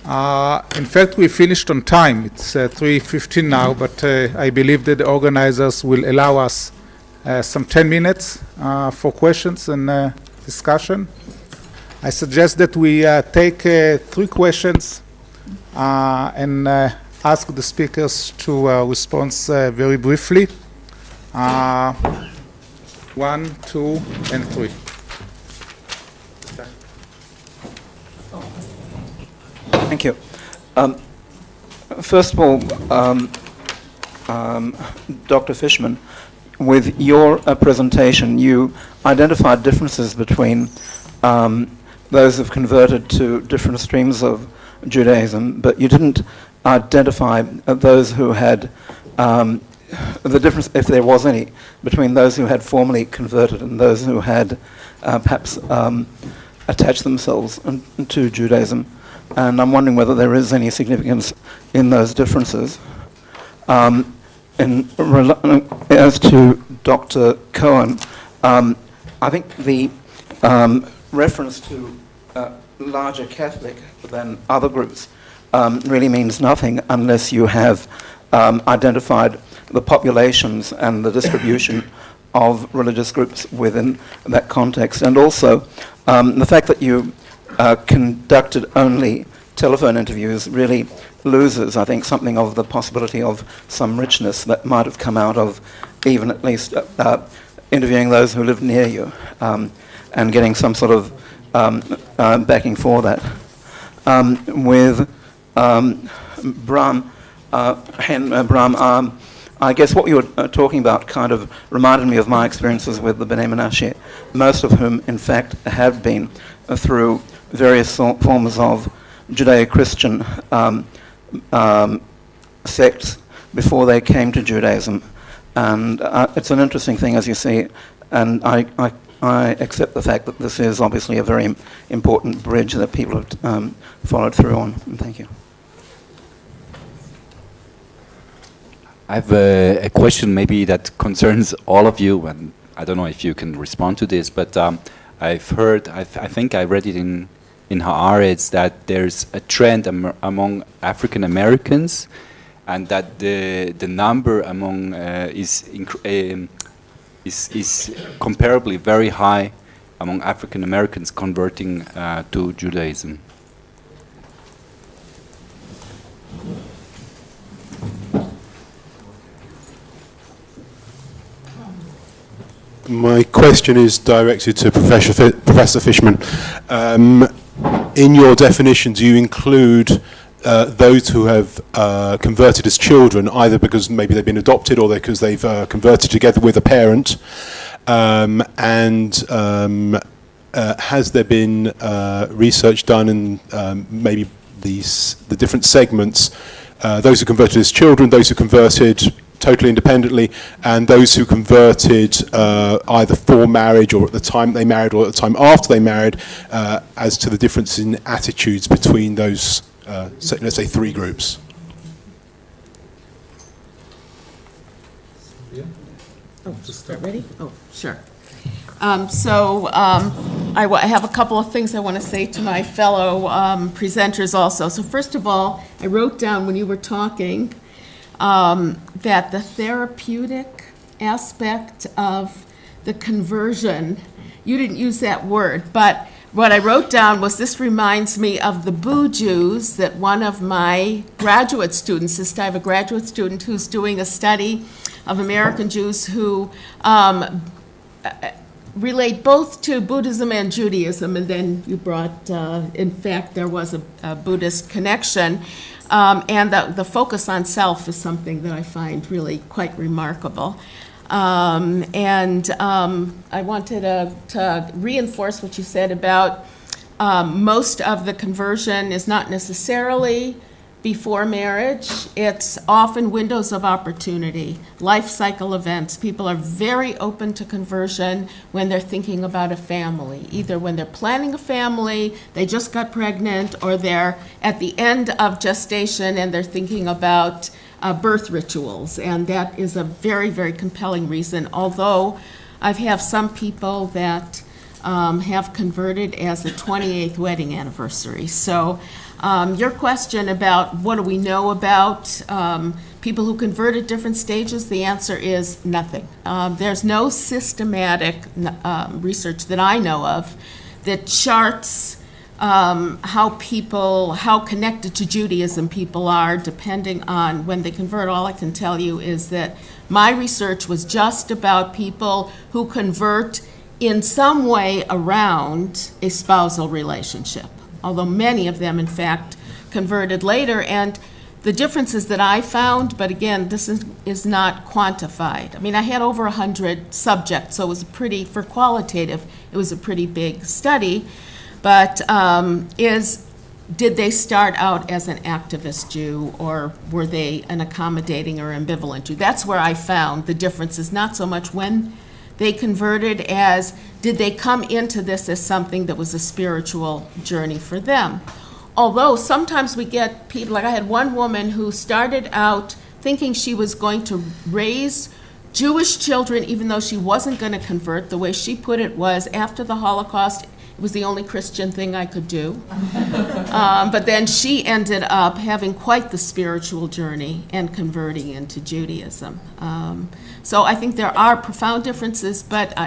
In fact, we finished on time. It's 3:15 now, but I believe that the organizers will allow us some 10 minutes for questions and discussion. I suggest that we take 3 questions and ask the speakers to respond very briefly. 1, 2, and 3. Thank you. First of all, Dr. Fishman, with your presentation, you identified differences between those who've converted to different streams of Judaism, but you didn't identify those who had the difference, if there was any, between those who had formally converted and those who had perhaps attached themselves to Judaism. And I'm wondering whether there is any significance in those differences. As to Dr. Cohen, I think the reference to larger Catholic than other groups really means nothing unless you have identified the populations and the distribution of religious groups within that context. And also, the fact that you conducted only telephone interviews really loses, I think, something of the possibility of some richness that might have come out of even at least interviewing those who lived near you and getting some sort of backing for that. With Bram, I guess what you were talking about kind of reminded me of my experiences with the B'nai Menashe, most of whom, in fact, have been through various forms of Judeo-Christian sects before they came to Judaism. And it's an interesting thing, as you see, and I accept the fact that this is obviously a very important bridge that people have followed through on. And thank you. I have a question maybe that concerns all of you, and I don't know if you can respond to this, but I've heard, I think I read it in Haaretz, that there's a trend among African Americans, and that the number among is comparably very high among African Americans converting to Judaism. My question is directed to Professor Fishman. In your definition, do you include those who have converted as children, either because maybe they've been adopted or because they've converted together with a parent? Has there been research done in maybe the different segments, those who converted as children, those who converted totally independently, and those who converted either for marriage or at the time they married or at the time after they married, as to the difference in attitudes between those, let's say, 3 groups? Oh, start ready? Oh, sure. I have a couple of things I want to say to my fellow presenters also. So first of all, I wrote down when you were talking that the therapeutic aspect of the conversion, you didn't use that word, but what I wrote down was, this reminds me of the Boo Jews that one of my graduate students, I have a graduate student who's doing a study of American Jews who relate both to Buddhism and Judaism, and then you brought, in fact, there was a Buddhist connection. And the focus on self is something that I find really quite remarkable. I wanted to reinforce what you said about most of the conversion is not necessarily before marriage. It's often windows of opportunity, life cycle events. People are very open to conversion when they're thinking about a family, either when they're planning a family, they just got pregnant, or they're at the end of gestation and they're thinking about birth rituals. And that is a very, very compelling reason, although I've had some people that have converted as the 28th wedding anniversary. So your question about what do we know about people who convert at different stages, the answer is nothing. There's no systematic research that I know of that charts how connected to Judaism people are depending on when they convert. All I can tell you is that my research was just about people who convert in some way around a spousal relationship, although many of them, in fact, converted later. And the differences that I found, but again, this is not quantified. I mean, I had over 100 subjects, so it was for qualitative, it was a pretty big study. But did they start out as an activist Jew, or were they an accommodating or ambivalent Jew? That's where I found the differences, not so much when they converted as did they come into this as something that was a spiritual journey for them. Although sometimes we get people, like I had one woman who started out thinking she was going to raise Jewish children even though she wasn't going to convert. The way she put it was, after the Holocaust, it was the only Christian thing I could do. But then she ended up having quite the spiritual journey and converting into Judaism. So I think there are profound differences, but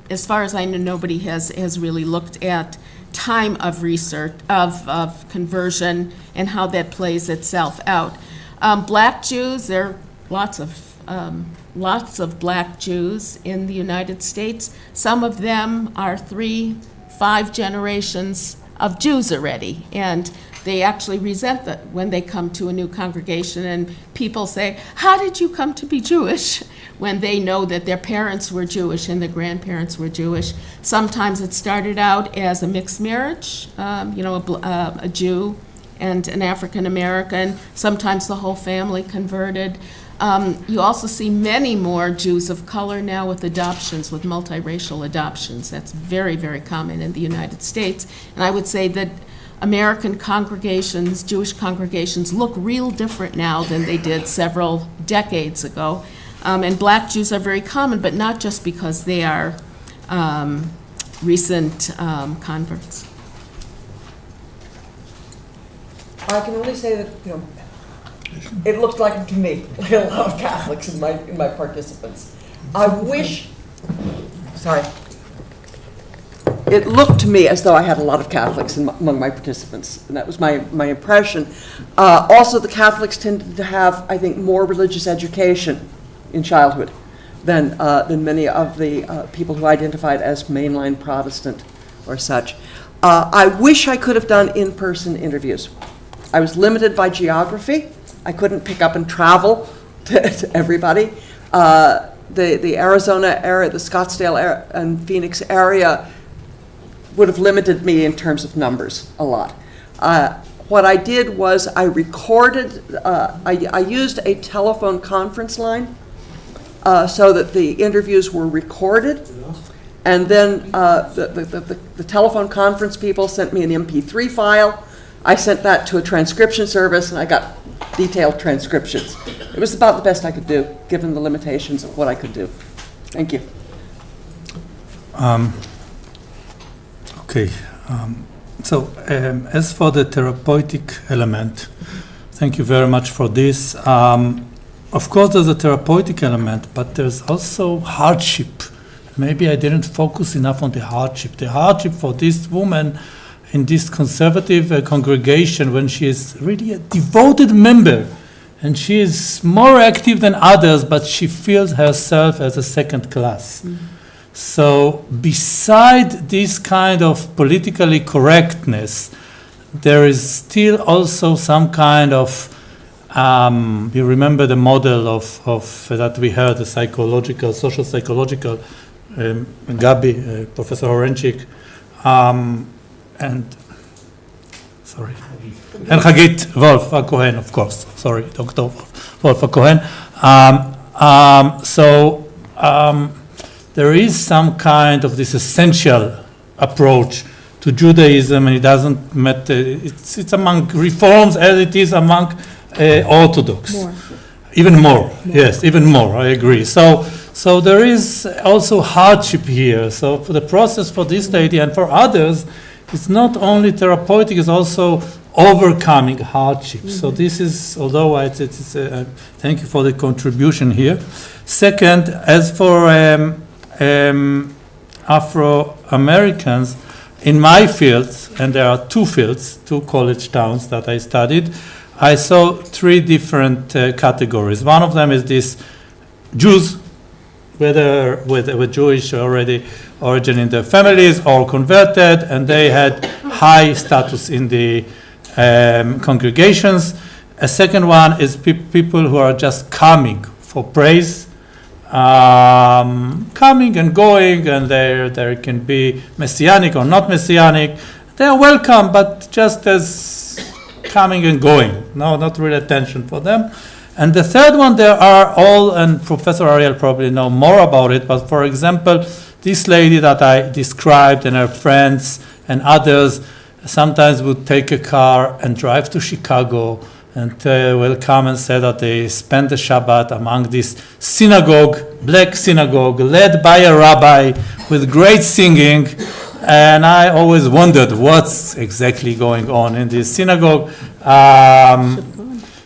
as far as I know, nobody has really looked at time of research, of conversion, and how that plays itself out. Black Jews, there are lots of black Jews in the United States. Some of them are 3-5 generations of Jews already, and they actually resent that when they come to a new congregation and people say, how did you come to be Jewish? When they know that their parents were Jewish and their grandparents were Jewish. Sometimes it started out as a mixed marriage, a Jew and an African American. Sometimes the whole family converted. You also see many more Jews of color now with adoptions, with multiracial adoptions. That's very, very common in the United States. And I would say that American congregations, Jewish congregations, look real different now than they did several decades ago. And black Jews are very common, but not just because they are recent converts. I can only say that, it looked like to me, like a lot of Catholics in my participants. I wish, sorry. It looked to me as though I had a lot of Catholics among my participants, and that was my impression. Also, the Catholics tended to have, I think, more religious education in childhood than many of the people who identified as mainline Protestant or such. I wish I could have done in-person interviews. I was limited by geography. I couldn't pick up and travel to everybody. The Arizona area, the Scottsdale area and Phoenix area would have limited me in terms of numbers a lot. What I did was I recorded, I used a telephone conference line so that the interviews were recorded, and then the telephone conference people sent me an MP3 file. I sent that to a transcription service, and I got detailed transcriptions. It was about the best I could do, given the limitations of what I could do. Thank you. Okay. As for the therapeutic element, thank you very much for this. Of course, there's a therapeutic element, but there's also hardship. Maybe I didn't focus enough on the hardship. The hardship for this woman in this conservative congregation, when she is really a devoted member, and she is more active than others, but she feels herself as a second class. Mm-hmm. So beside this kind of politically correctness, there is still also some kind of, you remember the model of that we heard, the psychological, social psychological, Gabi, Professor Horenchik, and Hagit Wolf Cohen, of course. Sorry, Dr. Wolf Cohen. There is some kind of this essential approach to Judaism, and it doesn't matter. It's among Reforms as it is among Orthodox. More. Even more. Yes, even more. I agree. So So there is also hardship here. So for the process for this lady and for others, it's not only therapeutic, it's also overcoming hardship. So this is, although thank you for the contribution here. Second, as for Afro-Americans, in my fields, and there are two fields, two college towns that I studied, I saw three different categories. One of them is this Jews, whether with Jewish origin in their families or converted, and they had high status in the congregations. A second one is people who are just coming for praise, coming and going, and there can be messianic or not messianic. They are welcome, but just as coming and going. No, not really attention for them. And the third one, there are all, and Professor Ariel probably know more about it, but for example, this lady that I described and her friends and others sometimes would take a car and drive to Chicago and will come and say that they spend the Shabbat among this synagogue, black synagogue, led by a rabbi with great singing. And I always wondered what's exactly going on in this synagogue.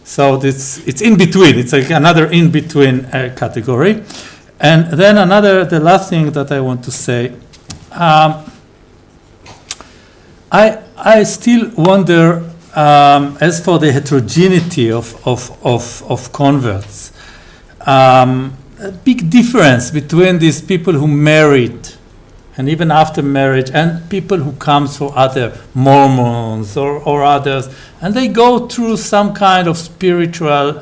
So it's in between. It's like another in between category. And then the last thing that I want to say, I still wonder, as for the heterogeneity of converts, a big difference between these people who married and even after marriage, and people who come for other Mormons or others, and they go through some kind of spiritual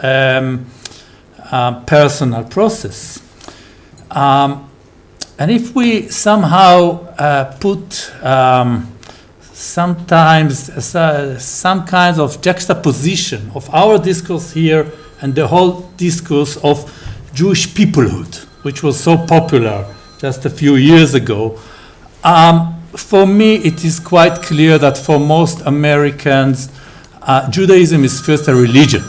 personal process. And if we somehow put sometimes some kinds of juxtaposition of our discourse here and the whole discourse of Jewish peoplehood, which was so popular just a few years ago, for me it is quite clear that for most Americans, Judaism is first a religion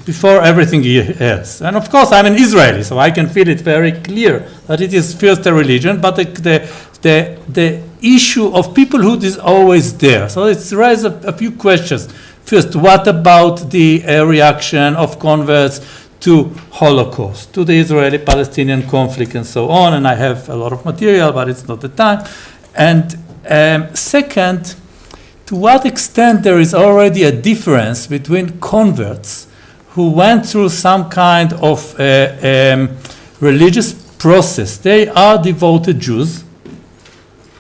before everything else. And of course, I'm an Israeli, so I can feel it very clear that it is first a religion, but the issue of peoplehood is always there. So it raises a few questions. First, what about the reaction of converts to Holocaust, to the Israeli-Palestinian conflict and so on? And I have a lot of material, but it's not the time. And second, to what extent there is already a difference between converts who went through some kind of religious process. They are devoted Jews,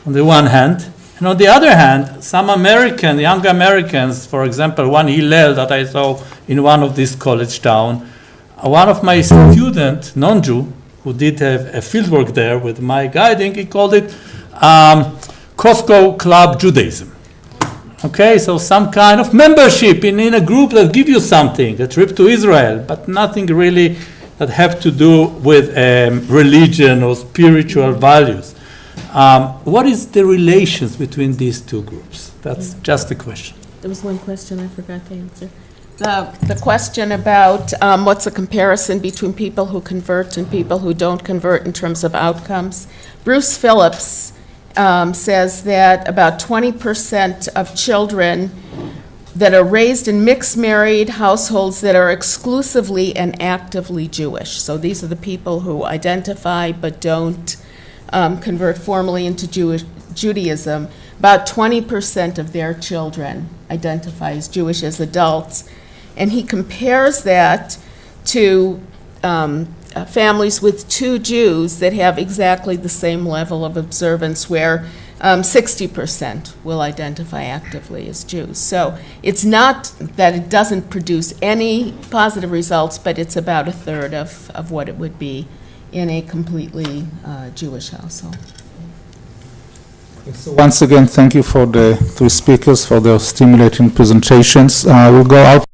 on the one hand, and on the other hand, some young Americans, for example, one Hillel that I saw in one of these college towns, one of my students, non-Jew, who did have a fieldwork there with my guiding, he called it Costco Club Judaism. Okay, so some kind of membership in a group that give you something, a trip to Israel, but nothing really that have to do with religion or spiritual values. What is the relations between these two groups? That's just a question. There was one question I forgot to answer. The question about what's the comparison between people who convert and people who don't convert in terms of outcomes. Bruce Phillips says that about 20% of children that are raised in mixed married households that are exclusively and actively Jewish. So these are the people who identify but don't convert formally into Judaism. About 20% of their children identify as Jewish as adults. And he compares that to families with two Jews that have exactly the same level of observance, where 60% will identify actively as Jews. So it's not that it doesn't produce any positive results, but it's about a third of what it would be in a completely Jewish household. So once again, thank you for the three speakers for their stimulating presentations. We'll go out.